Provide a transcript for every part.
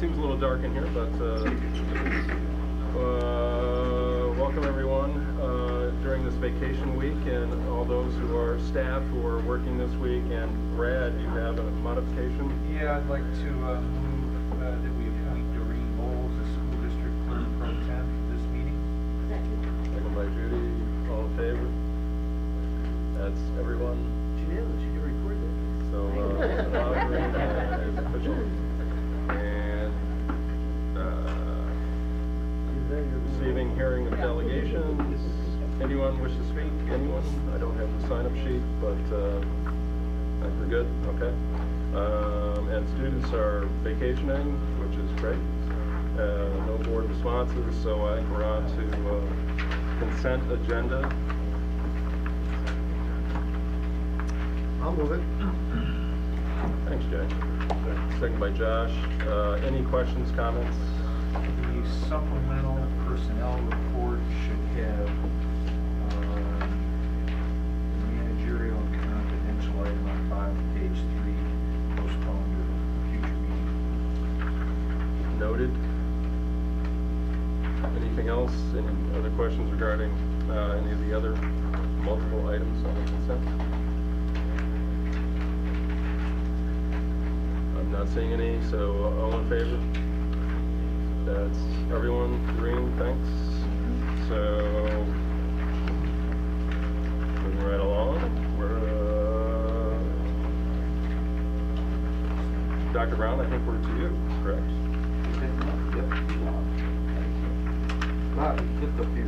seems a little dark in here, but welcome everyone during this vacation week, and all those who are staff who are working this week. And Brad, you have a modification? Yeah, I'd like to move that we appoint Doreen Bowles as school district clerk pro tem for this meeting. Second by Judy. All in favor? That's everyone. Unanimous. You can record that. So Doreen is official. And receiving hearing of delegations. Anyone wish to speak? Anyone? I don't have the sign-up sheet, but I think we're good. Okay. And students are vacationing, which is great. No board responses, so I think we're on to consent agenda. I'll move it. Thanks, Jay. Second by Josh. Any questions, comments? The supplemental personnel report should have the managerial and confidential item on bottom of page 3, postponed to future meeting. Noted. Anything else? Any other questions regarding any of the other multiple items on the consent? I'm not seeing any, so all in favor? That's everyone. Green, thanks. So, moving right along, we're, Dr. Brown, I think we're to you, correct? Yep. Just a few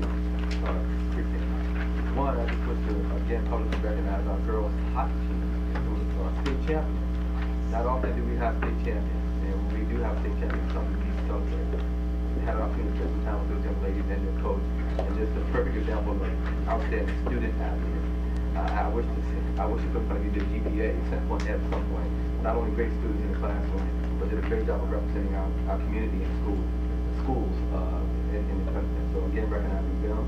quick things. One, I just wish to again publicly recognize our girls hockey team who was state champions. Not often do we have state champions, and when we do have state champions, something we need to celebrate. We had an opportunity to spend some time with those young ladies and their coach, and just a perfect example of outstanding student athletes. I wish you could probably do the GPA at some point. Not only great students in the classroom, but did a great job of representing our community and schools in the country. So again, recognizing them.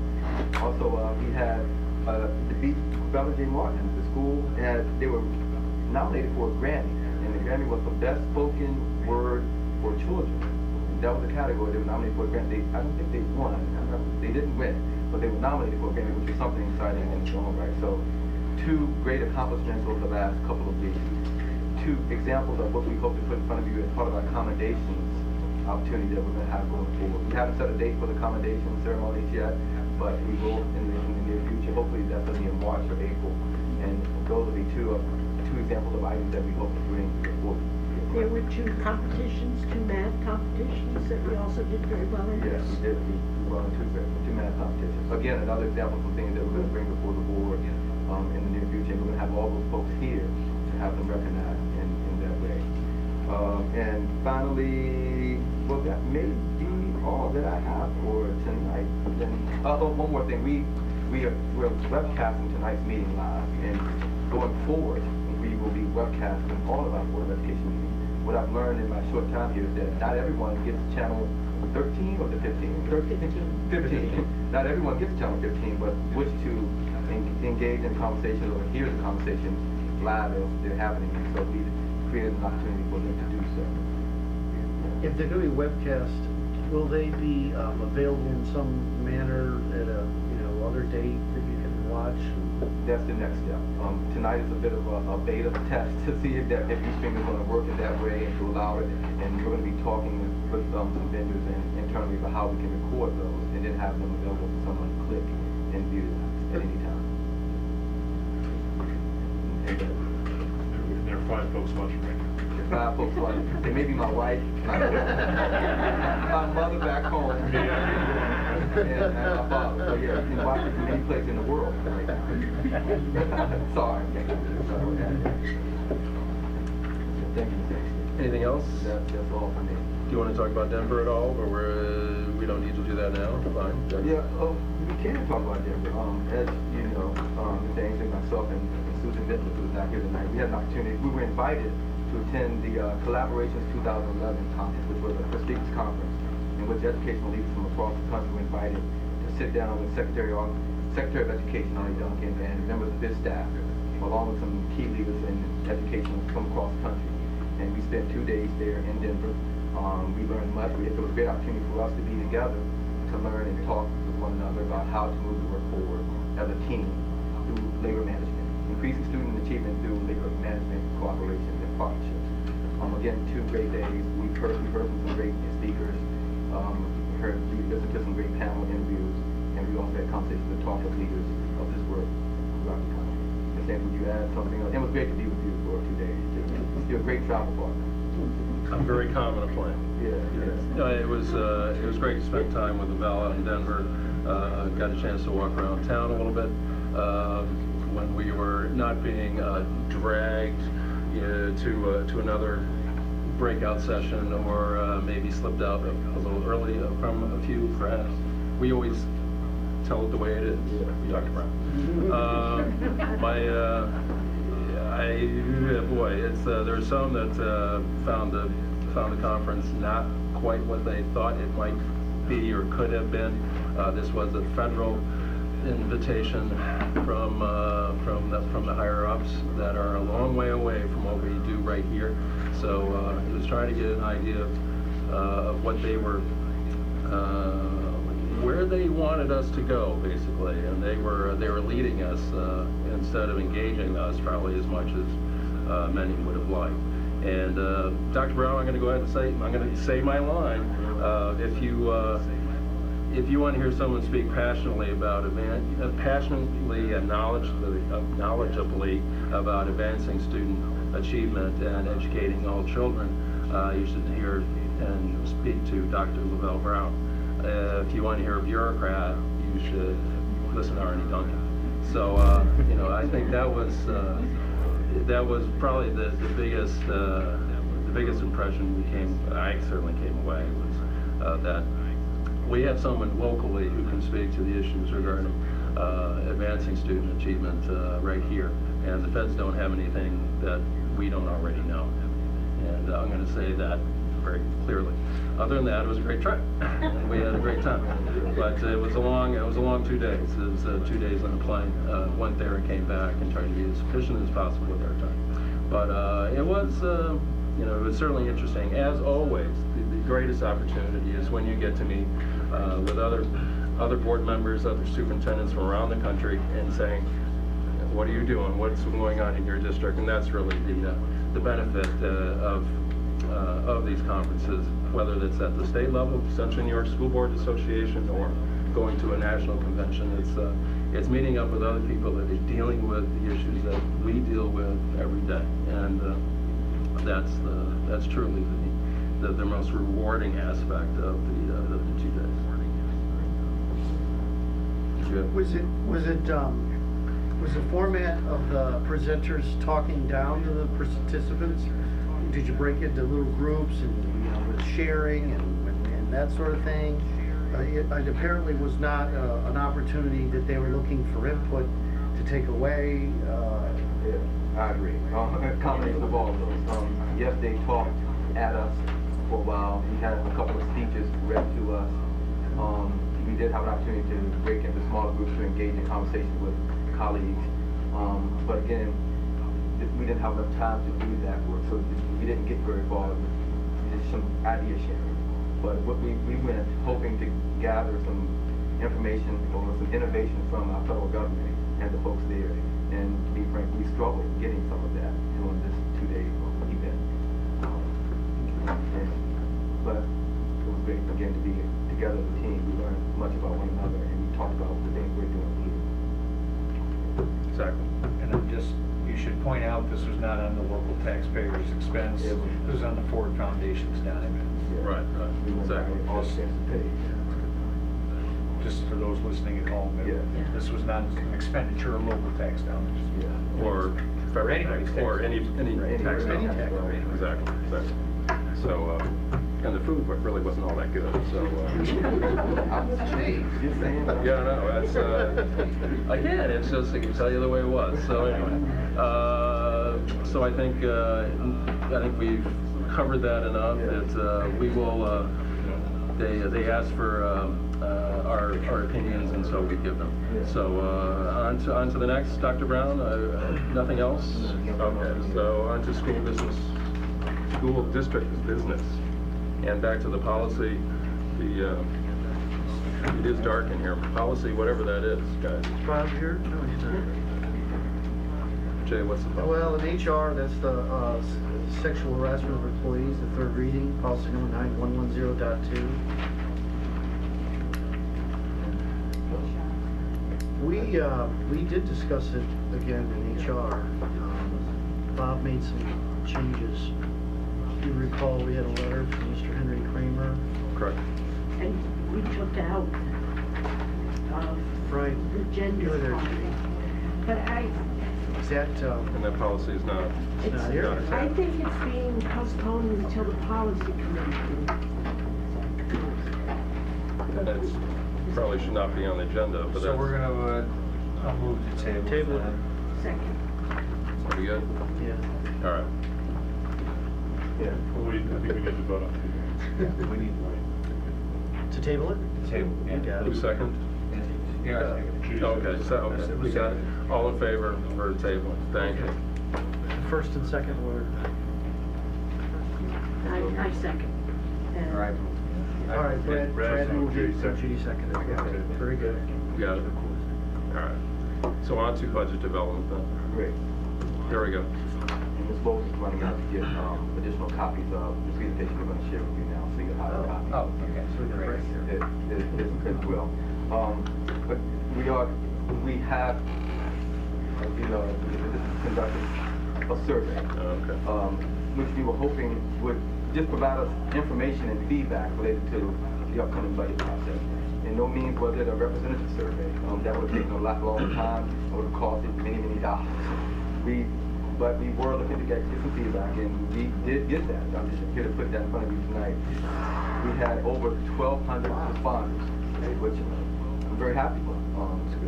Also, we had the beat Bella J. Martin. The school they were nominated for a Grammy, and the Grammy was for Best Spoken Word for Children. That was the category they were nominated for a Grammy. I don't think they won. They didn't win, but they were nominated for a Grammy, which is something exciting in its own right. So, two great accomplishments over the last couple of weeks. Two examples of what we hope to put in front of you as part of our commendations opportunity that we're going to have going forward. We haven't set a date for the commendation ceremonies yet, but we will in the near future. Hopefully that's going to be in March or April, and those will be two examples of items that we hope to bring forward. There were two math competitions that we also did very well in. Yes, we did. We won two math competitions. Again, another example of things that we're going to bring before the board in the near future. And we're going to have all those folks here to have them recognized in that way. And finally, well, that may be all that I have for tonight. Then, one more thing. We're webcasting tonight's meeting live, and going forward, we will be webcasting all of our Board of Education meetings. What I've learned in my short time here is that not everyone gets channel 13 or the 15? 15. Not everyone gets channel 15, but wish to engage in conversations or hear the conversations live as they're happening. And so we've created an opportunity for them to do so. If they're going to be webcast, will they be available in some manner at a other date that you can watch? That's the next step. Tonight is a bit of a beta test to see if Ustream is going to work in that way and to allow it. And we're going to be talking with some vendors and internally about how we can record those and then have them available for someone to click and view at any time. There are 5 folks watching right now. 5 folks watching. They may be my wife, my mother back home, and my father. So yeah, you can watch it from any place in the world right now. Sorry. Thank you. Anything else? That's all for me. Do you want to talk about Denver at all, or we don't need to do that now? Fine. Yeah, we can talk about Denver. As you know, James and myself and Susan Mitchell, who is not here tonight, we had an opportunity. We were invited to attend the Collaborations 2011 conference, which was a prestigious conference in which educational leaders from across the country were invited to sit down with Secretary of Education, Arnie Duncan, and members of his staff, along with some key leaders in education from across the country. And we spent 2 days there in Denver. We learned much. It was a great opportunity for us to be together, to learn and talk with one another about how to move the work forward as a team through labor management, increasing student achievement through labor management, cooperation, and partnership. Again, 2 great days. We heard from some great speakers. We listened to some great panel interviews, and we also had conversations with top leaders of this work throughout the country. And Sam, would you add something else? It was great to be with you for 2 days. You're a great travel partner. I'm very calm in a plane. Yeah. No, it was great to spend time with Bella in Denver. Got a chance to walk around town a little bit when we were not being dragged to another breakout session, or maybe slipped out a little early from a few friends. We always tell it the way it is, Dr. Brown. Boy, it's there's some that found the conference not quite what they thought it might be or could have been. This was a federal invitation from the higher ups that are a long way away from what we do right here. So it was trying to get an idea of what they were, where they wanted us to go, basically, and they were leading us instead of engaging us probably as much as many would have liked. And Dr. Brown, I'm going to go ahead and say my line. If you want to hear someone speak passionately about passionately and knowledgeably about advancing student achievement and educating all children, you should hear and speak to Dr. Lavelle Brown. If you want to hear a bureaucrat, you should listen to Arnie Duncan. So I think that was probably the biggest impression I certainly came away was that we have someone locally who can speak to the issues regarding advancing student achievement right here, and the feds don't have anything that we don't already know, and I'm going to say that very clearly. Other than that, it was a great trip, and we had a great time. But it was a long 2 days. It was 2 days on a plane. Went there and came back and tried to be as efficient as possible with our time. But it was certainly interesting. As always, the greatest opportunity is when you get to meet with other board members, other superintendents from around the country, and saying, what are you doing? What's going on in your district? And that's really the benefit of these conferences, whether it's at the state level, Central New York School Board Association, or going to a national convention. It's meeting up with other people that are dealing with the issues that we deal with every day, and that's truly the most rewarding aspect of the 2 days. Was the format of the presenters talking down to the participants? Did you break it into little groups and with sharing and that sort of thing? It apparently was not an opportunity that they were looking for input to take away. Yeah, I agree. A combination of all of those. Yes, they talked at us for a while. We had a couple of speeches read to us. We did have an opportunity to break into smaller groups to engage in conversation with colleagues. But again, we didn't have enough time to do that work, so we didn't get very far with just some idea sharing. But what we went hoping to gather some information or some innovation from our federal government and the folks there. And to be frank, we struggled getting some of that during this 2-day event. But it was great, again, to be together as a team. We learned much about one another, and we talked about the things we're doing here. Exactly. And you should point out, this was not on the local taxpayers' expense. It was on the Ford Foundation's dime. Right, exactly. All the things to pay. Just for those listening at home, Yeah. this was not an expenditure of local tax dollars. Yeah. Or anybody's tax. or any tax Any dollars. tax dollars. Exactly. So, and the food really wasn't all that good. So, yeah, no, it's again, it's just I can tell you the way it was. So anyway, so I think we've covered that enough. That we will. They asked for our opinions, and so we give them. So on to the next, Dr. Brown. Nothing else? Okay. So on to school district business. And back to the policy, it is dark in here. Policy, whatever that is, guys. Is Bob here? No, he's not. Jay, what's the policy? Well, in HR, that's the sexual harassment of employees, the third reading, policy number 9110.2. We did discuss it again in HR. Bob made some changes. If you recall, we had a letter from Mr. Henry Kramer. Correct. And we took out Right. the gender Go there, part. Judy. But Is that, And that policy is not. It's not here. not I exact. think it's being postponed until the policy committee. And it's, probably should not be on the agenda, but that's. So we're gonna, I'll move the table. Table. Second. Are we good? yeah. All right. Yeah. I think we need to vote on it. We need To table it? table. You got Who it. second? Yeah, I think. Okay, so, okay, we got it. All in favor for the table? Thank you. First and second were. I second. And All right. All right, Brad moved Judy it, seconded. Judy seconded. Okay, very good. Got it. All right. So on to budget development then. Great. Here we go. And Ms. Bowles is running out to get additional copies of the presentation we're going to share with you now, so you have a copy. Oh, okay. So we got it right here. It as well. But we have, conducted a survey, Okay. which we were hoping would just provide us information and feedback related to the upcoming budget process. In no means was it a representative survey. That would have taken a lot longer time, and would have costed many, many dollars. But we were looking to get some feedback, and we did get that. I'm just here to put that in front of you tonight. We had over 1,200 responders, which I'm very happy with.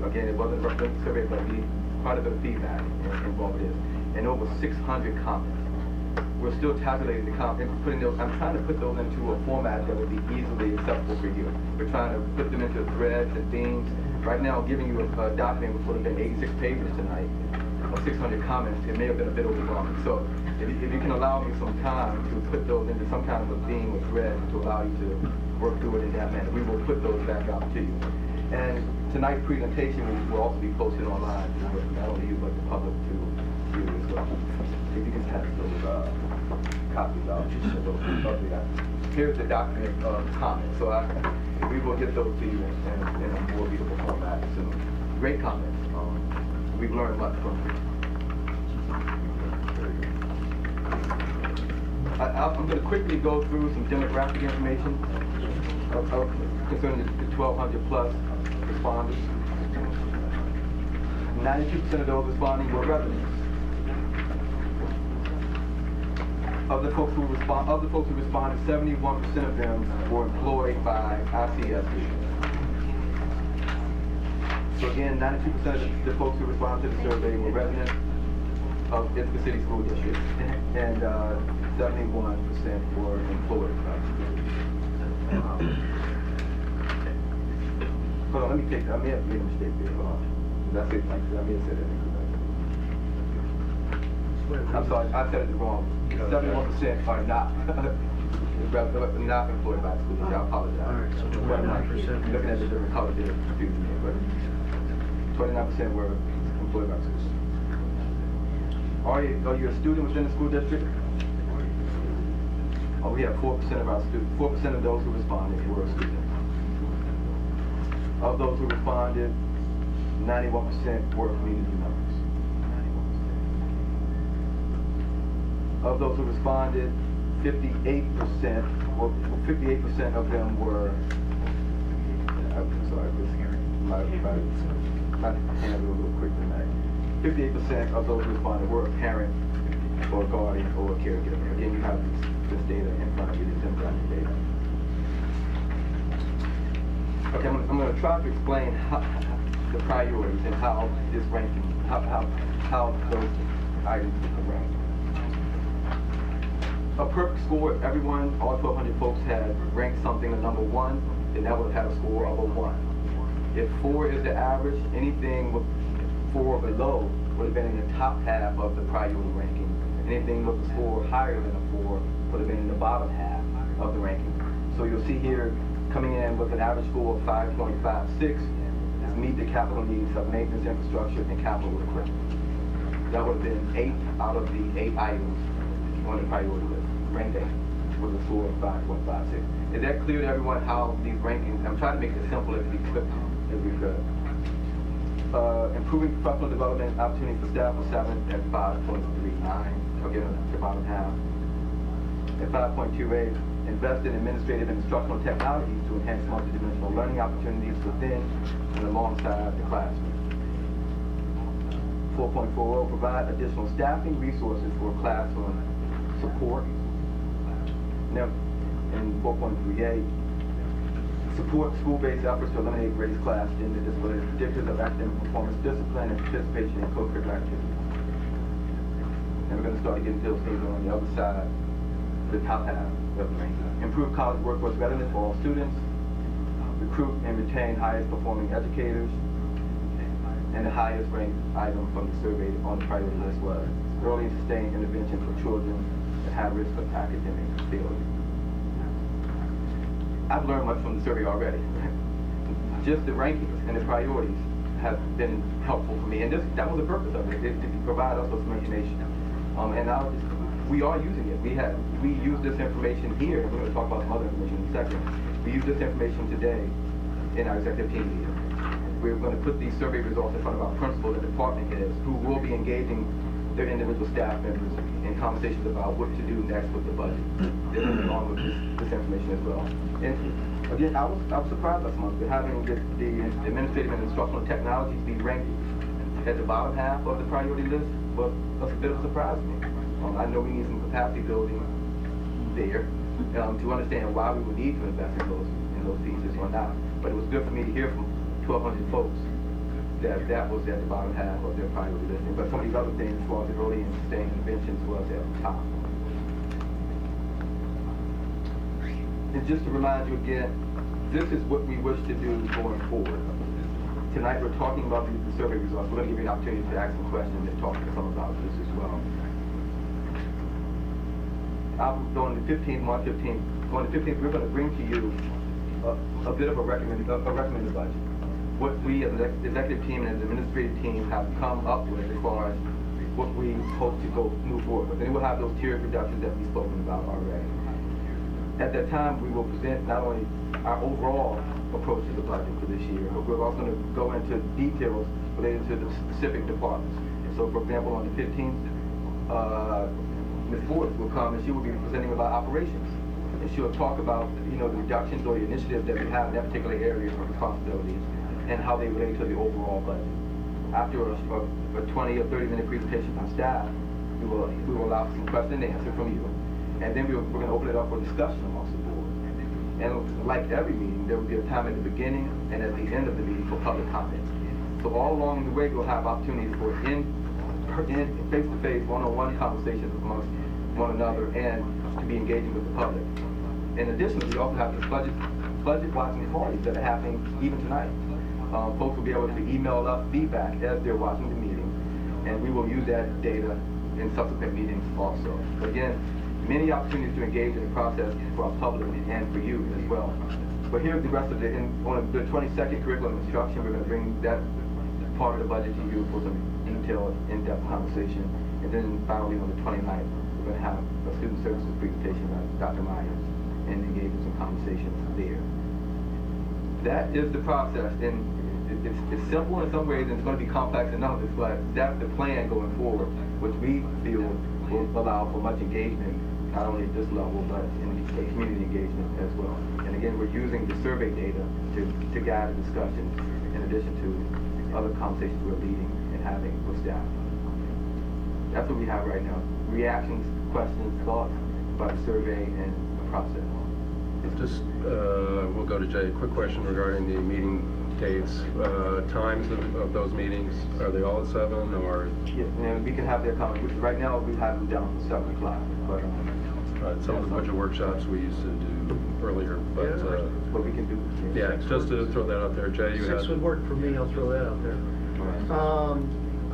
Again, it wasn't a representative survey, but we quite a bit of feedback involved in this, and over 600 comments. We're still tabulating the comments and putting those. I'm trying to put those into a format that would be easily acceptable for you. We're trying to put them into threads and themes. Right now, giving you a document which would have been 86 pages tonight, of 600 comments, it may have been a bit overwhelming. So if you can allow me some time to put those into some kind of a theme or thread to allow you to work through it in that manner, we will put those back out to you. And tonight's presentation will also be posted online, to not only you, but the public to view as well. If you can pass those copies out, just send those to the public. Here's the document comments. So we will get those to you in a more readable format soon. Great comments. We've learned much from them. I'm going to quickly go through some demographic information concerning the 1,200 plus responders. 92% of those responding were residents. Of the folks who responded, 71% of them were employed by ICSD. So again, 92% of the folks who responded to the survey were residents of Ithaca City School District, and 71% were employed by the school. Hold on, let me take that. I may have made a mistake there. Hold on. That's it. I may have said that incorrectly. I'm sorry, I said it wrong. 71% are not not employed by the school district. I apologize. All right, so 29%. Looking at the different colors, they're confusing me, but 29% were employed by the school. Are you a student within the school district? Oh, we have 4% of our students. 4% of those who responded were students. Of those who responded, 91% were community members. Of those who responded, 58% of them were. I'm sorry, my hand was a little quick tonight. 58% of those who responded were a parent or a guardian or a caregiver. Again, you have this data in front of you, this demographic data. Okay, I'm going to try to explain the priorities and how this ranking, how those items are ranked. A perfect score, if everyone, all 1,200 folks had ranked something a number 1, then that would have had a score of a 1. If 4 is the average, anything with 4 or below would have been in the top half of the priority ranking. Anything with a score higher than a 4 would have been in the bottom half of the ranking. So you'll see here, coming in with an average score of 5.56 is meet the capital needs of maintenance infrastructure and capital equipment. That would have been 8 out of the 8 items on the priority list, ranked 8 with a score of 5.56. Is that clear to everyone how these rankings, I'm trying to make it as simple as we could. Improving professional development opportunities for staff was 7 at 5.39, again, the bottom half. At 5.28, invest in administrative and instructional technologies to enhance multidimensional learning opportunities within and alongside the classroom. 4.40, provide additional staffing resources for classroom support. Now, in 4.38, support school-based efforts to eliminate race, class, gender, disability, predictors of academic performance, discipline, and participation in co-curricular activities. And we're going to start getting to those things on the other side, the top half of the ranking. Improve college workforce readiness for all students. Recruit and retain highest performing educators. And the highest ranked item from the survey on the priority list was early and sustained intervention for children at high risk of academic failure. I've learned much from the survey already. Just the rankings and the priorities have been helpful for me, and that was the purpose of it, is to provide us with some information. We are using it. We use this information here, and we're going to talk about some other information in a second. We use this information today in our executive team meeting. We're going to put these survey results in front of our principals and department heads, who will be engaging their individual staff members in conversations about what to do next with the budget. They're going to be on with this information as well. And again, I was surprised last month with having the administrative and instructional technologies be ranked at the bottom half of the priority list was a bit of a surprise to me. I know we need some capacity building there to understand why we would need to invest in those pieces or not. But it was good for me to hear from 1,200 folks that was at the bottom half of their priority listing. But some of these other things, as far as the early and sustained interventions, was at the top. And just to remind you again, this is what we wish to do going forward. Tonight we're talking about the survey results. We're going to give you an opportunity to ask some questions and talk to some about this as well. On the 15th, March 15th, on the 15th, we're going to bring to you a bit of a recommended budget. What we as an executive team and as an administrative team have come up with as far as what we hope to move forward with. And we'll have those tiered reductions that we've spoken about already. At that time, we will present not only our overall approach to the budget for this year, but we're also going to go into details related to the specific departments. And so, for example, on the 15th, Ms. Ford will come and she will be presenting about operations. And she'll talk about, the reductions or the initiatives that we have in that particular area of responsibilities and how they relate to the overall budget. After a 20 or 30 minute presentation from staff, we will allow some question and answer from you. And then we're going to open it up for discussion amongst the board. And like every meeting, there will be a time at the beginning and at the end of the meeting for public comment. So all along the way, we'll have opportunities for face-to-face, one-on-one conversations amongst one another and to be engaging with the public. In addition, we also have this budget watching parties that are happening even tonight. Folks will be able to email us feedback as they're watching the meeting, and we will use that data in subsequent meetings also. Again, many opportunities to engage in the process for our public and for you as well. But here's the rest of it. On the 22nd curriculum instruction, we're going to bring that part of the budget to you for some detailed, in-depth conversation. And then finally on the 29th, we're going to have a student services presentation by Dr. Myers and engage in some conversations there. That is the process, and it's simple in some ways and it's going to be complex in others, but that's the plan going forward, which we feel will allow for much engagement, not only at this level, but in community engagement as well. And again, we're using the survey data to guide the discussions in addition to other conversations we're leading and having with staff. That's what we have right now. Reactions, questions, thoughts about the survey and the process. Just, we'll go to Jay. Quick question regarding the meeting dates, times of those meetings. Are they all at 7 or? Yeah, and we can have their comment, which right now we have them down for 7 o'clock. But Some of the budget workshops we used to do earlier, but what we can do. yeah, just to throw that out there. Jay, you had. 6 would work for me, I'll throw that out there.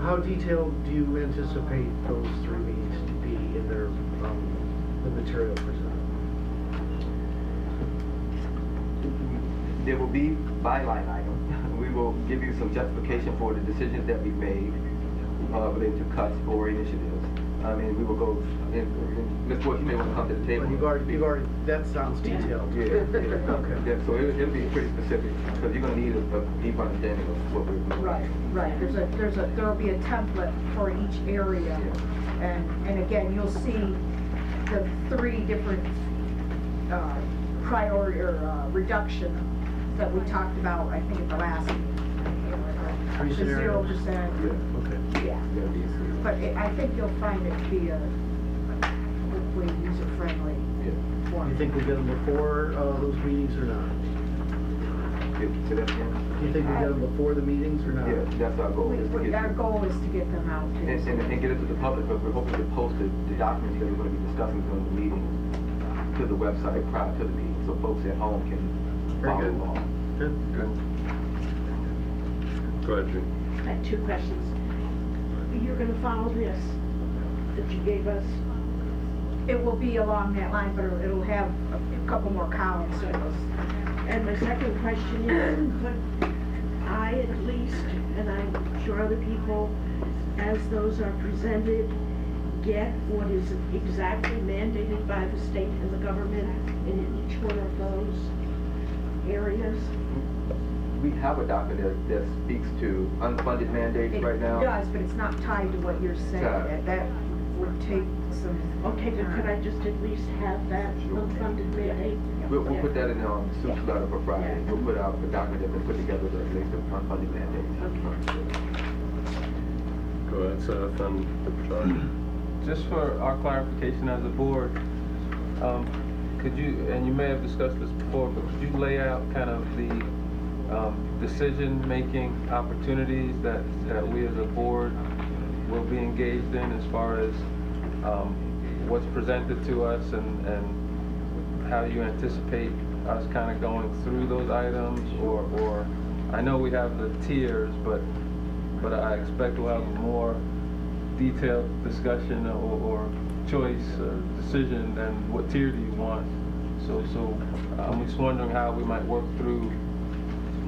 How detailed do you anticipate those 3 meetings to be in their, the material presented? there will be byline items. We will give you some justification for the decisions that we've made related to cuts or initiatives. I mean, we will go, Ms. Boyd, you may want to come to the table. Well, you've already, that sounds detailed. Yeah, Okay. yeah, so it'll be pretty specific, because you're gonna need a deep understanding of what we're doing. Right, there'll be a template for each area. And again, you'll see the 3 different priority or reduction that we talked about, I think, at the last meeting. Three The scenarios. 0%. Okay. Yeah. That'll be serious. But I think you'll find it to be a hopefully user-friendly Yeah. form. You think we get them before those meetings or not? Say that again? Do you think we get them before the meetings or not? Yeah, that's our goal. is to get Our to- goal is to get them out. too. And get it to the public, because we're hoping to post the documents that we're gonna be discussing during the meeting to the website prior to the meeting, so folks at home can Very follow good. along. Good. Go ahead, Gene. I have 2 questions. You're gonna follow this that you gave us? It will be along that line, but it'll have a couple more columns to it. And my second question is, could I at least, and I'm sure other people, as those are presented, get what is exactly mandated by the state and the government in each one of those areas? We have a document that speaks to unfunded mandates right now. It does, but it's not tied to what you're saying. Tied. That would take some. Okay, but could I just at least have that unfunded mandate? We'll put that in the suit letter for Friday. We'll put out the document that's been put together that relates to unfunded mandates. Go ahead, Seth, and Charlie. Just for our clarification as a board, could you, and you may have discussed this before, but could you lay out kind of the decision-making opportunities that we as a board will be engaged in as far as what's presented to us and how you anticipate us kind of going through those items, or I know we have the tiers, but I expect we'll have a more detailed discussion or choice or decision than what tier do you want. So I'm just wondering how we might work through.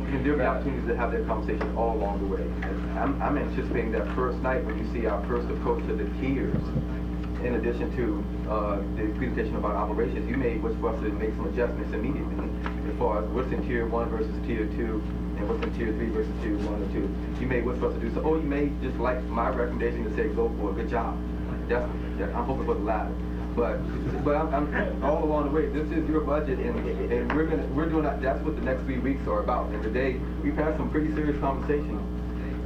And there'll be opportunities to have that conversation all along the way. And I'm anticipating that first night when you see our first approach to the tiers, in addition to the presentation about operations, you may wish for us to make some adjustments immediately as far as what's in tier 1 versus tier 2 and what's in tier 3 versus tier 1 or 2. You may wish for us to do so, or you may just like my recommendation to say go for a good job. I'm hoping for the latter. But I'm all along the way. This is your budget, and we're doing that. That's what the next 3 weeks are about. And today we've had some pretty serious conversations.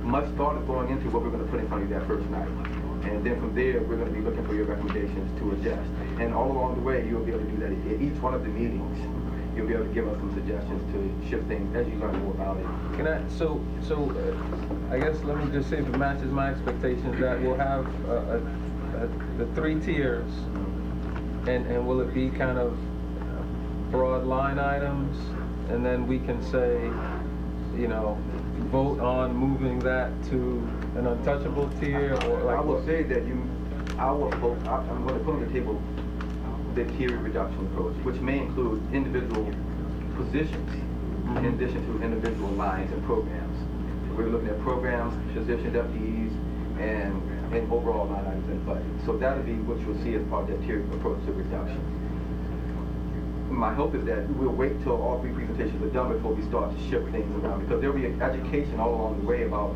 Much thought is going into what we're going to put in front of you that first night, and then from there we're going to be looking for your recommendations to adjust. And all along the way, you'll be able to do that at each one of the meetings. You'll be able to give us some suggestions to shift things as you learn more about it. Can I, I guess let me just say if it matches my expectations that we'll have the 3 tiers, and will it be kind of broad line items, and then we can say, you know, vote on moving that to an untouchable tier, or like I will what? say that I'm going to put on the table the tier reduction approach, which may include individual positions in addition to individual lines and programs. We're looking at programs, position FTEs, and overall line items in budget. So that'll be what you'll see as part of that tier approach to reduction. My hope is that we'll wait till all 3 presentations are done before we start to shift things around, because there'll be education all along the way about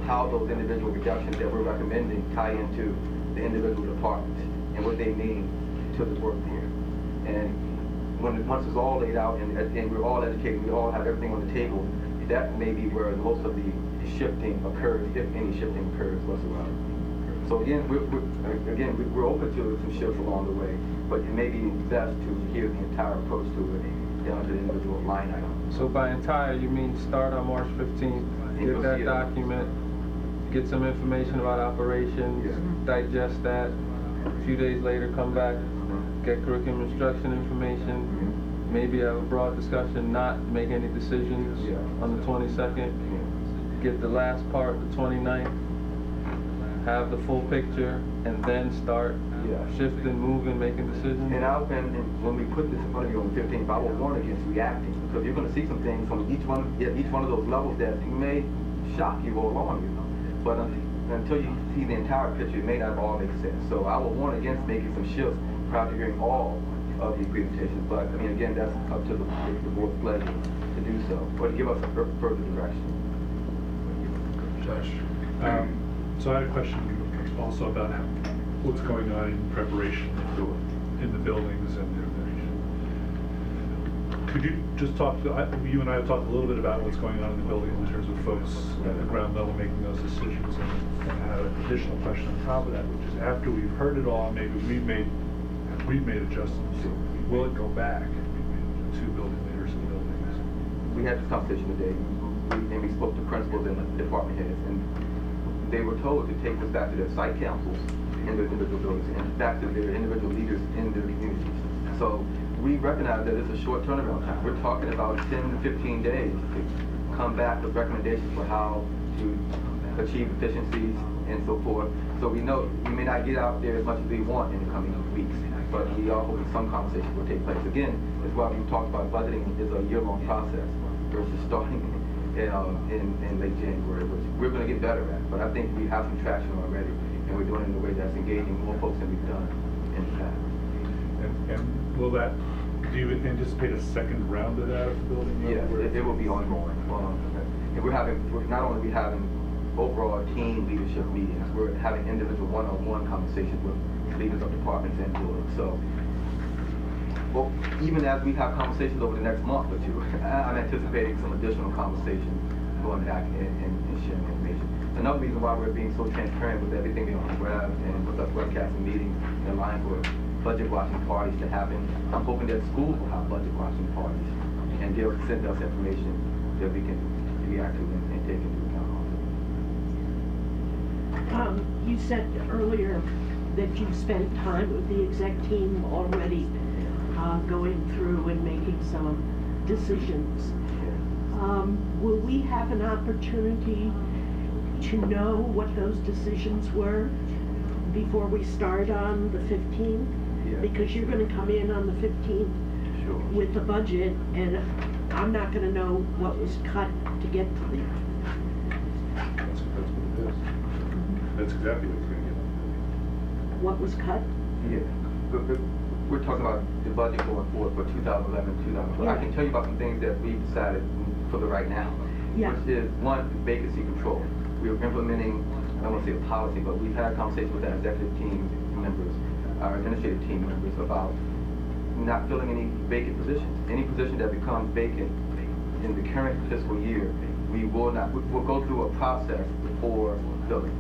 how those individual reductions that we're recommending tie into the individual departments and what they mean to the work here. And once it's all laid out and we're all educated, we all have everything on the table, that may be where most of the shifting occurs, if any shifting occurs whatsoever. So again, we're open to some shifts along the way, but it may be best to hear the entire approach to it down to the individual line item. So by entire, you mean start on March 15th, you'll get that see it. document, get some information about operations, Yeah. digest that, a few days later come back, get curriculum instruction information, maybe have a broad discussion, not make any decisions Yeah. on the 22nd, get the last part, the 29th, have the full picture, and then start Yeah. shifting, moving, making decisions? And when we put this in front of you on the 15th, I will warn against reacting, because you're gonna see some things from each one of those levels that may shock you or alarm you. But until you see the entire picture, it may not all make sense. So I will warn against making some shifts prior to hearing all of the presentations. But I mean, again, that's up to the board's pleasure to do so, or to give us a further direction. Josh? So I had a question also about what's going on in preparation in the buildings and could you just talk, you and I have talked a little bit about what's going on in the buildings in terms of folks at the ground level making those decisions, and I had an additional question on top of that, which is after we've heard it all, maybe we've made adjustments, will it go back to building leaders and buildings? We had this conversation today, and we spoke to principals and department heads, and they were told to take this back to their site councils in their individual buildings and back to their individual leaders in their communities. So we recognize that it's a short turnaround time. We're talking about 10 to 15 days to come back with recommendations for how to achieve efficiencies and so forth. So we know we may not get out there as much as we want in the coming weeks, but we are hoping some conversations will take place. Again, that's why we talked about budgeting is a year-long process versus starting in late January, which we're going to get better at. But I think we have some traction already, and we're doing it in a way that's engaging more folks than we've done in the past. And will that, do you anticipate a second round of that at the building? Yes, it will be ongoing. And not only are we having overall team leadership meetings, we're having individual one-on-one conversations with leaders of departments and buildings. So, well, even as we have conversations over the next month or two, I'm anticipating some additional conversations going back and sharing information. Another reason why we're being so transparent with everything on the web and with us webcasting meetings and allowing for budget watching parties to happen, I'm hoping that schools will have budget watching parties and they'll send us information that we can react to and take into account. You said earlier that you spent time with the exec team already, going through and making some decisions. Will we have an opportunity to know what those decisions were before we start on the 15th? Yeah. Because you're going to come in on the 15th Sure. with the budget, and I'm not going to know what was cut to get to the. That's what it is. That's exactly what it's going to get. What was cut? Yeah. We're talking about the budget going forward for 2011, 2012. I can tell you about some things that we've decided for the right now, Yeah. which is one, vacancy control. We are implementing, I don't want to say a policy, but we've had conversations with our executive team members, our administrative team members about not filling any vacant positions. Any position that becomes vacant in the current fiscal year, we'll go through a process before filling.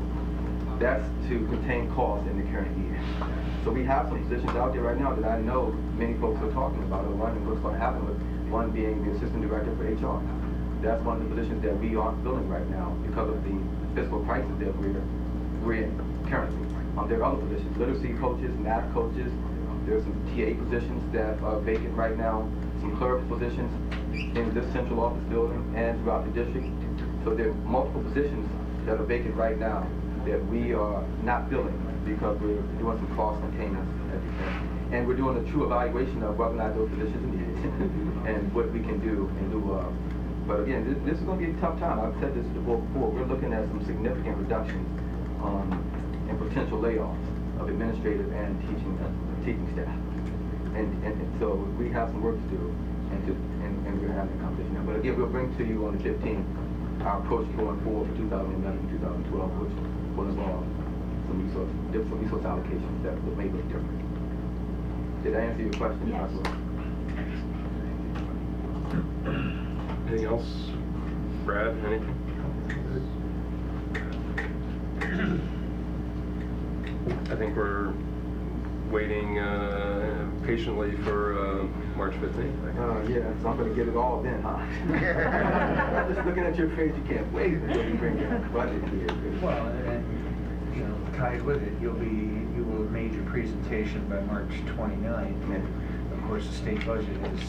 That's to contain costs in the current year. So we have some positions out there right now that I know many folks are talking about or wondering what's going to happen with, one being the assistant director for HR. That's one of the positions that we aren't filling right now because of the fiscal crisis that we're in currently. There are other positions, literacy coaches, math coaches. There's some TA positions that are vacant right now, some clerical positions in this central office building and throughout the district. So there are multiple positions that are vacant right now that we are not filling because we're doing some cost containment at the time. And we're doing a true evaluation of whether or not those positions are needed and what we can do in lieu of. But again, this is going to be a tough time. I've said this to the board before. We're looking at some significant reductions and potential layoffs of administrative and teaching staff. And so we have some work to do, and we're going to have that conversation now. But again, we'll bring to you on the 15th our approach going forward for 2011, 2012, which will involve some resource allocations that may look different. Did I answer your question? Yes. Anything else? Brad, anything? I think we're waiting patiently for March 15th. Yeah, so I'm going to get it all then, huh? Just looking at your face, you can't wait until you bring that budget here. Well, and, you know, tied with it, you will have made your presentation by March 29th. Yeah. Of course, the state budget is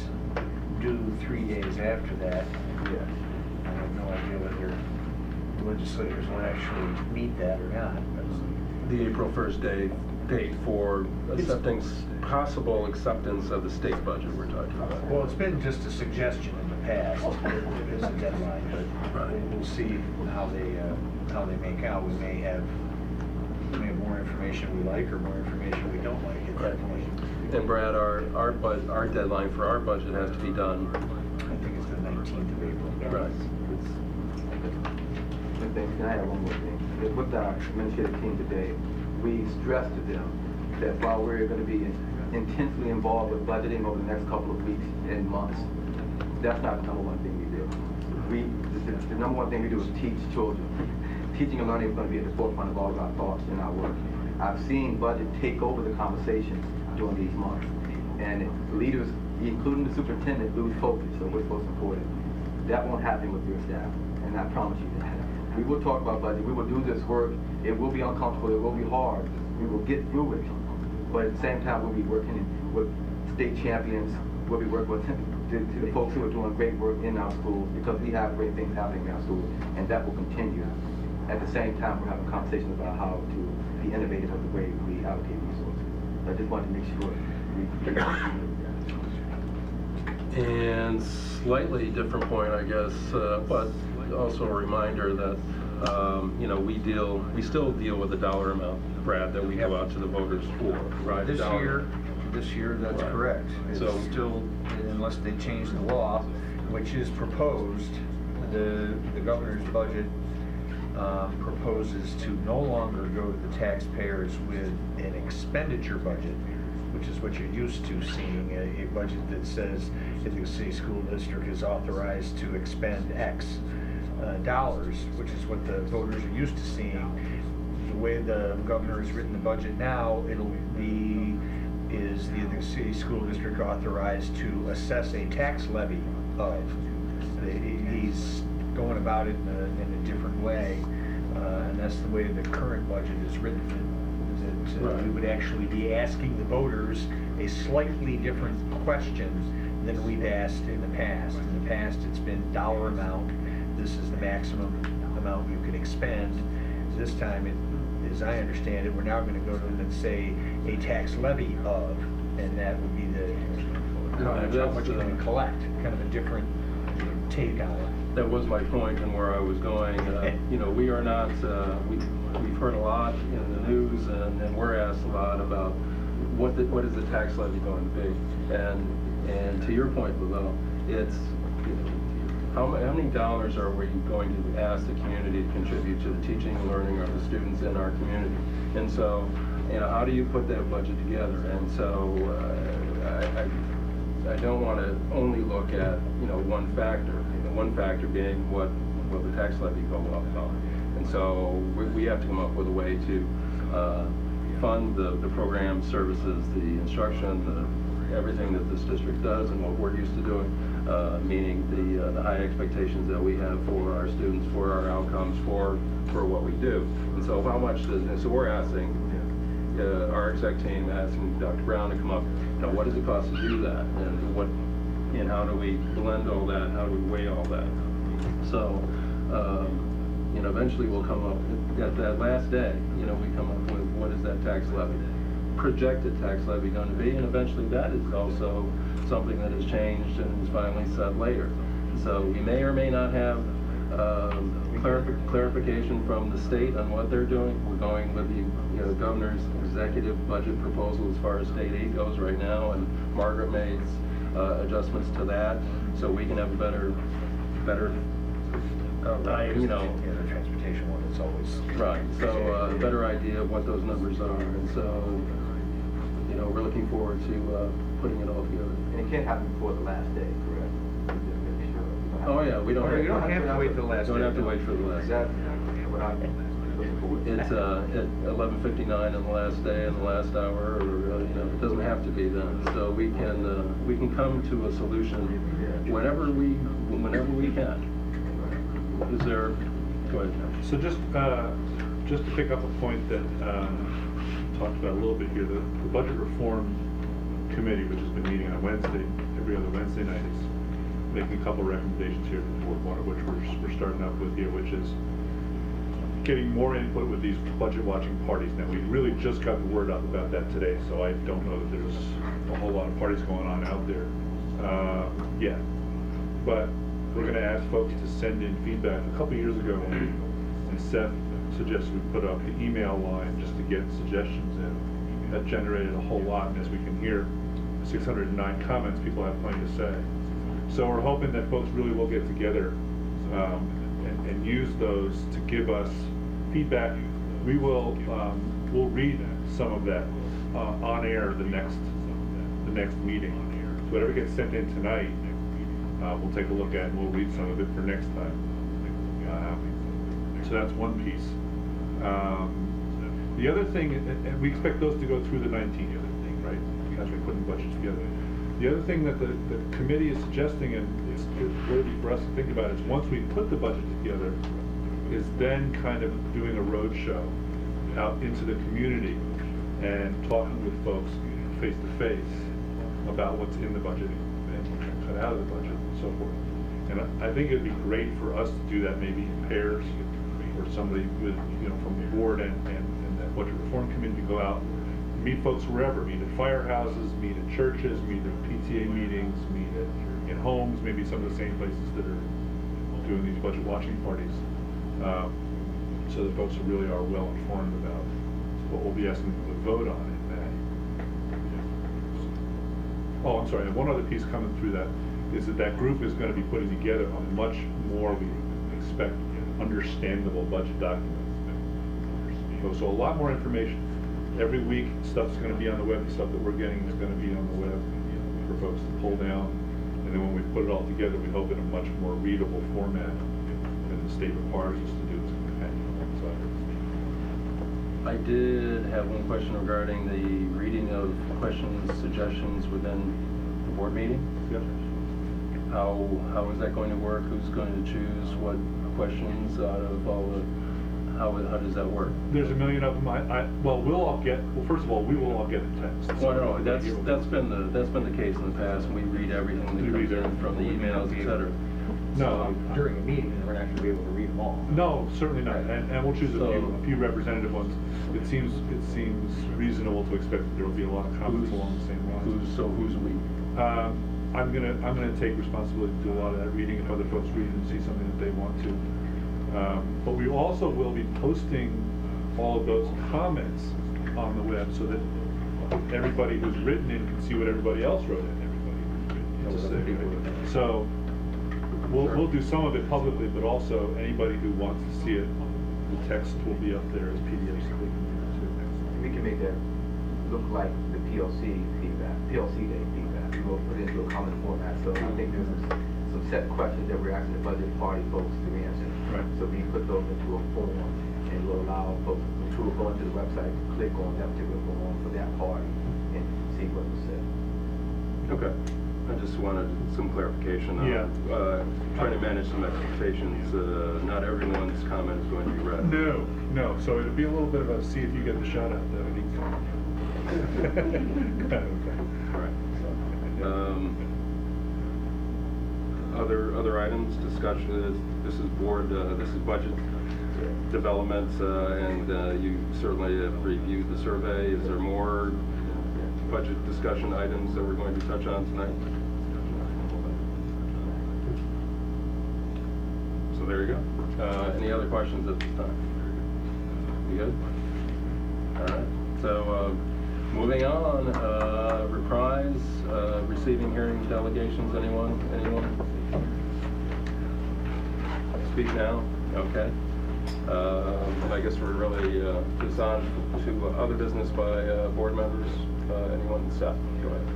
due 3 days after that. Yeah. I have no idea whether legislators will actually meet that or not. But The April 1st day date for accepting possible acceptance of the state budget we're talking about? Well, it's been just a suggestion in the past, it is a deadline, but we'll see how they make out. We may have more information we like or more information we don't like at that point. And Brad, our deadline for our budget has to be done. I think it's the 19th of April. Right. Good thing. Can I have one more thing? With our administrative team today, we stressed to them that while we're going to be intensely involved with budgeting over the next couple of weeks and months, that's not the number one thing we do. The number one thing we do is teach children. Teaching and learning is going to be at the forefront of all of our thoughts and our work. I've seen budget take over the conversations during these months, and leaders, including the superintendent, lose focus of what's most important. That won't happen with your staff, and I promise you that. We will talk about budget. We will do this work. It will be uncomfortable. It will be hard. We will get through it. But at the same time, we'll be working with state champions. We'll be working with the folks who are doing great work in our schools, because we have great things happening in our schools, and that will continue. At the same time, we're having conversations about how to be innovative with the way we allocate resources. I just wanted to make sure And slightly different point, I guess, but also a reminder that we still deal with the dollar amount, Brad, that we go out to the voters for, right? This year, that's Right. correct. It's So- still, unless they change the law, which is proposed, the governor's budget proposes to no longer go to the taxpayers with an expenditure budget, which is what you're used to seeing, a budget that says if the city school district is authorized to expend X dollars, which is what the voters are used to seeing. The way the governor has written the budget now, it'll be, is the city school district authorized to assess a tax levy of. He's going about it in a different way, and that's the way the current budget is written. That we would actually be asking the voters a slightly different question than we've asked in the past. In the past, it's been dollar amount. This is the maximum amount you can expend. This time, as I understand it, we're now going to go to them and say a tax levy of, and that would be how much you're going to collect. Kind of a different take on it. That was my point and where I was going. We are not, we've heard a lot in the news, and we're asked a lot about what is the tax levy going to be. And to your point, Lavelle, it's, how many dollars are we going to ask the community to contribute to the teaching and learning of the students in our community? And so, how do you put that budget together? And so, I don't want to only look at, one factor. One factor being what will the tax levy go up on. And so we have to come up with a way to fund the program services, the instruction, everything that this district does and what we're used to doing, meaning the high expectations that we have for our students, for our outcomes, for what we do. And so how much so we're asking, our exec team asking Dr. Brown to come up, what does it cost to do that? And how do we blend all that? How do we weigh all that? So, eventually we'll come up, at that last day, we come up with what is that tax levy, projected tax levy going to be, and eventually that is also something that has changed and is finally set later. So we may or may not have clarification from the state on what they're doing. We're going with the governor's executive budget proposal as far as state aid goes right now, and Margaret made adjustments to that, so we can have a better, the transportation one, it's always right. So a better idea of what those numbers are, and so we're looking forward to putting it all together. And it can't happen before the last day, correct? Just make sure. Oh yeah, we don't. You don't have to wait till the last day. Don't have to wait for the last day. That's what I'm looking forward to. It's at 11:59 on the last day and the last hour, or it doesn't have to be then. So we can come to a solution whenever we can. Is there? Go ahead. So just to pick up a point that talked about a little bit here, the Budget Reform Committee, which has been meeting on Wednesday, every other Wednesday night, is making a couple recommendations here to the board, one of which we're starting up with here, which is getting more input with these budget watching parties. Now, we really just got the word out about that today, so I don't know that there's a whole lot of parties going on out there yet. But we're gonna ask folks to send in feedback. A couple years ago, and Seth suggested we put up the email line just to get suggestions in. That generated a whole lot, and as we can hear, 609 comments, people have plenty to say. So we're hoping that folks really will get together and use those to give us feedback. We will we'll read some of that on air the next meeting. So whatever gets sent in tonight, we'll take a look at and we'll read some of it for next time. So that's one piece. The other thing, and we expect those to go through the 19th, right? As we're putting budgets together. The other thing that the committee is suggesting, and it's worthy for us to think about, is once we put the budget together, is then kind of doing a road show out into the community and talking with folks face to face about what's in the budget and what can cut out of the budget and so forth. And I think it'd be great for us to do that maybe in pairs, or somebody with, from the board and that budget reform committee to go out, meet folks wherever, meet at firehouses, meet at churches, meet at PTA meetings, meet in homes, maybe some of the same places that are doing these budget watching parties, so that folks really are well informed about what we'll be asking them to vote on in May. Oh, I'm sorry, and one other piece coming through that is that group is going to be putting together a much more, we expect, understandable budget document. So a lot more information. Every week, stuff's going to be on the web. The stuff that we're getting is going to be on the web for folks to pull down. And then when we put it all together, we hope in a much more readable format than the state requires us to do as a companion. I did have one question regarding the reading of questions, suggestions within the board meeting. Yep. How is that going to work? Who's going to choose what questions out of all the? How does that work? There's a million of them. Well, first of all, we will all get the text. Well, no, that's been the case in the past. We read everything that comes in from the emails, etc. No, During a meeting, we're not going to be able to read them all. no, certainly not. And we'll choose a few representative ones. It seems reasonable to expect that there will be a lot of comments along the same lines. Who's we? I'm gonna take responsibility to do a lot of that reading if other folks read and see something that they want to. But we also will be posting all of those comments on the web so that everybody who's written in can see what everybody else wrote in. So we'll do some of it publicly, but also anybody who wants to see it, the text will be up there as PDFs so they can read it too. We can make that look like the PLC day feedback. We will put it into a common format. So I think there's some set questions that we're asking the budget party folks to answer. Right. So we put those into a form and we'll allow folks to go into the website, click on that particular form for that party and see what was said. Okay. I just wanted some clarification on trying to manage some expectations. Not everyone's comment is going to be read. No. So it'll be a little bit of a see if you get the shout out though. Other items, discussion, this is budget developments, and you certainly have reviewed the survey. Is there more budget discussion items that we're going to touch on tonight? So there you go. Any other questions at this time? You good? All right. So moving on, reprise, receiving hearing delegations. Anyone? Speak now. Okay. I guess we're really just on to other business by board members. Anyone? Seth, go ahead.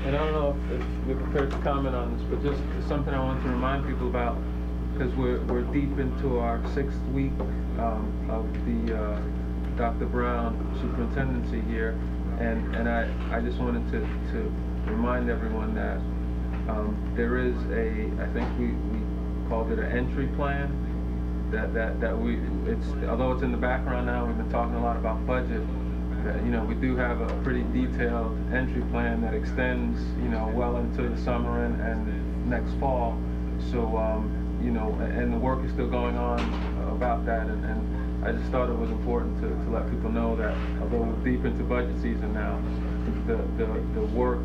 And I don't know if you're prepared to comment on this, but just something I want to remind people about, because we're deep into our 6th week of the Dr. Brown superintendency here, and I just wanted to remind everyone that there is I think we called it an entry plan, although it's in the background now, we've been talking a lot about budget, we do have a pretty detailed entry plan that extends, well into the summer and next fall. So, and the work is still going on about that, and I just thought it was important to let people know that although we're deep into budget season now, the work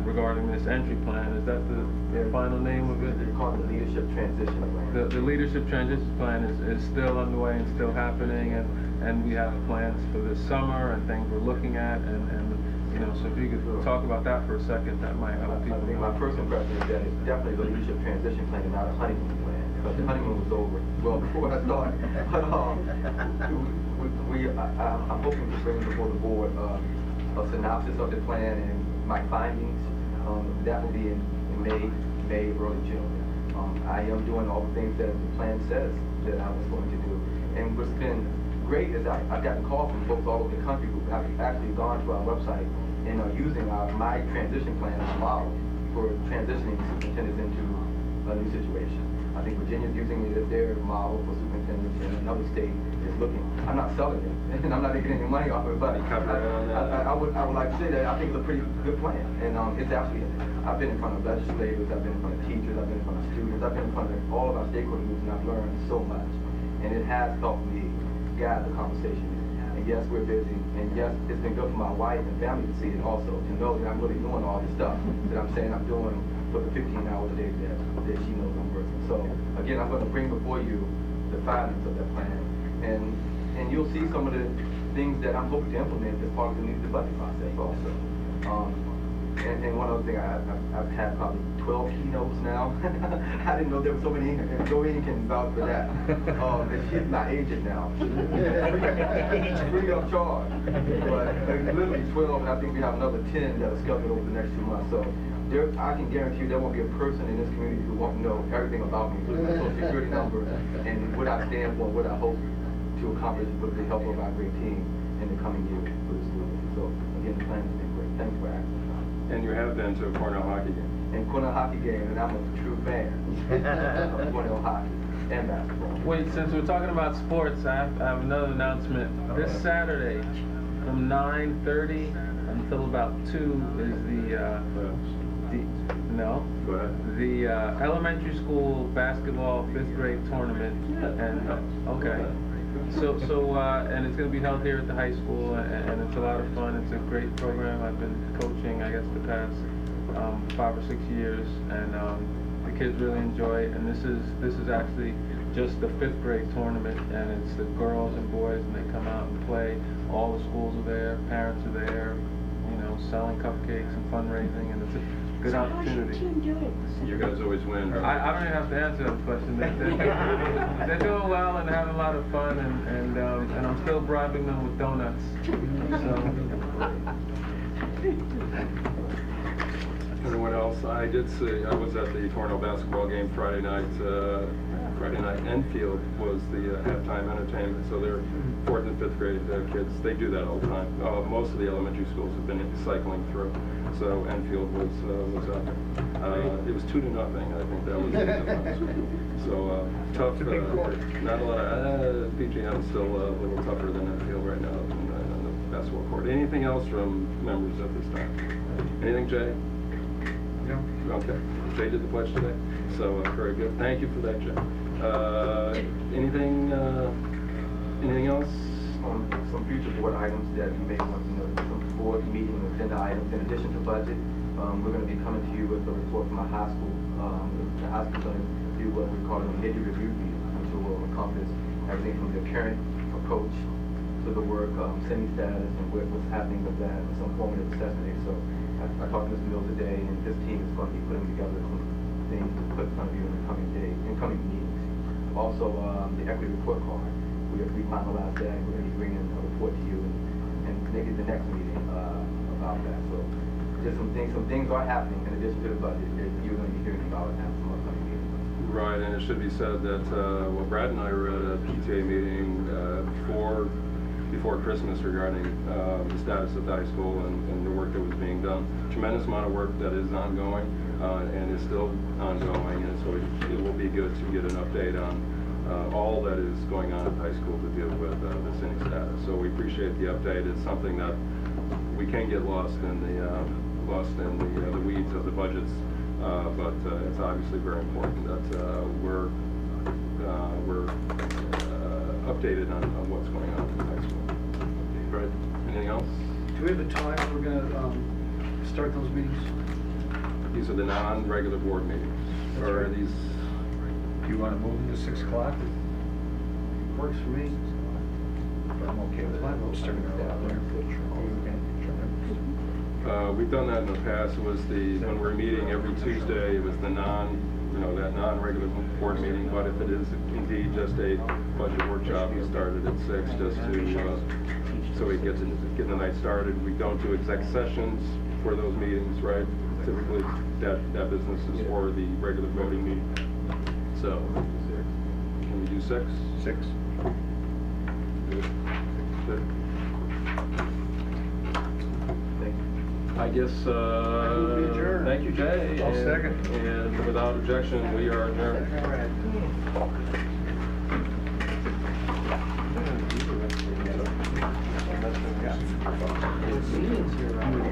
regarding this entry plan, is that the final name of it? They call it the leadership transition plan. The leadership transition plan is still underway and still happening, and we have plans for this summer and things we're looking at, and you know, so if you could talk about that for a second, that might help people. I think my first impression is that it's definitely the leadership transition plan and not a honeymoon plan, because the honeymoon was over well before I started. But I'm hoping to bring before the board a synopsis of the plan and my findings. That will be in May, early June. I am doing all the things that the plan says that I was going to do. And what's been great is I've gotten calls from folks all over the country who have actually gone to our website and are using my transition plan as a model for transitioning superintendents into a new situation. I think Virginia's using it as their model for superintendents, and another state is looking. I'm not selling it, and I'm not making any money off of it, but I would like to say that I think it's a pretty good plan. And it's actually, I've been in front of legislators, I've been in front of teachers, I've been in front of students, I've been in front of all of our stakeholder groups, and I've learned so much. And it has helped me guide the conversation. And yes, we're busy, and yes, it's been good for my wife and family to see it also, to know that I'm really doing all this stuff that I'm saying I'm doing for the 15 hours a day that she knows I'm working. So again, I'm going to bring before you the findings of that plan, and you'll see some of the things that I'm hoping to implement as part of the budget process also. And one other thing, I've had probably 12 keynotes now. I didn't know there were so many, and Joanne can vouch for that. And she's not aged now. Free of charge. But literally 12, and I think we have another 10 that are scheduled over the next 2 months. So I can guarantee you there won't be a person in this community who won't know everything about me, including my social security number, and what I stand for, and what I hope to accomplish with the help of our great team in the coming year for the school. So again, the plan has been great. Thanks for asking. And you have been to a Cornell hockey game. And Cornell hockey game, and I'm a true fan of Cornell hockey and basketball. Wait, since we're talking about sports, I have another announcement. This Saturday, from 9:30 until about 2 is Go ahead. the elementary school basketball 5th grade tournament, and okay. So and it's going to be held here at the high school, and it's a lot of fun. It's a great program. I've been coaching, I guess, the past 5 or 6 years, and the kids really enjoy it. And this is actually just the 5th grade tournament, and it's the girls and boys, and they come out and play. All the schools are there, parents are there, you know, selling cupcakes and fundraising, and it's a good opportunity. How's your team doing? You guys always win. I don't even have to answer that question. They're doing well and having a lot of fun, and I'm still bribing them with donuts. Anyone else? I did see, I was at the Cornell basketball game Friday night. Enfield was the halftime entertainment, so they're 4th and 5th grade kids. They do that all the time. Most of the elementary schools have been cycling through, so Enfield was up. It was 2-0. I think that was so tough. Not a lot of PGM is still a little tougher than Enfield right now on the basketball court. Anything else from members at this time? Anything, Jay? No. Okay. Jay did the pledge today, so very good. Thank you for that, Jay. Anything else? Some future board items that you may want to know. Some board meeting agenda items in addition to budget. We're going to be coming to you with a report from our high school. The high school's going to do what we call a mid-year review meeting, which will encompass everything from the current approach to the work, semi-status, and what's happening with that, and some formative assessment. So I talked to Mr. Mills today, and his team is going to be putting together some things to put in front of you in the coming meetings. Also, the equity report card. We finalized that. We're going to be bringing a report to you, and maybe the next meeting about that. So just some things are happening in addition to the budget that you're going to be hearing about at some upcoming meetings. Right, and it should be said that Brad and I were at a PTA meeting before Christmas regarding the status of the high school and the work that was being done. Tremendous amount of work that is ongoing and is still ongoing, and so it will be good to get an update on all that is going on at the high school to deal with the sitting status. So we appreciate the update. It's something that we can get lost in the weeds of the budgets, but it's obviously very important that we're updated on what's going on in the high school. Right, anything else? Do we have a time we're gonna, start those meetings? These are the non-regular board meetings, That's or are right. these, Do you wanna move them to 6 o'clock? Works for me. I'm okay with that. I'm sticking it out there. we've done that in the past, it was when we're meeting every Tuesday, it was the that non-regular board meeting, but if it is indeed just a budget workshop, we started at 6, just to, so we get the night started. We don't do exec sessions for those meetings, right? Typically, that business is for the regular voting meeting. So, can we do 6? 6. Good. Good. Thank you. I guess, Move to adjourn. thank you, Jay. I'll and- second. And without objection, we are adjourned. Meetings here, right?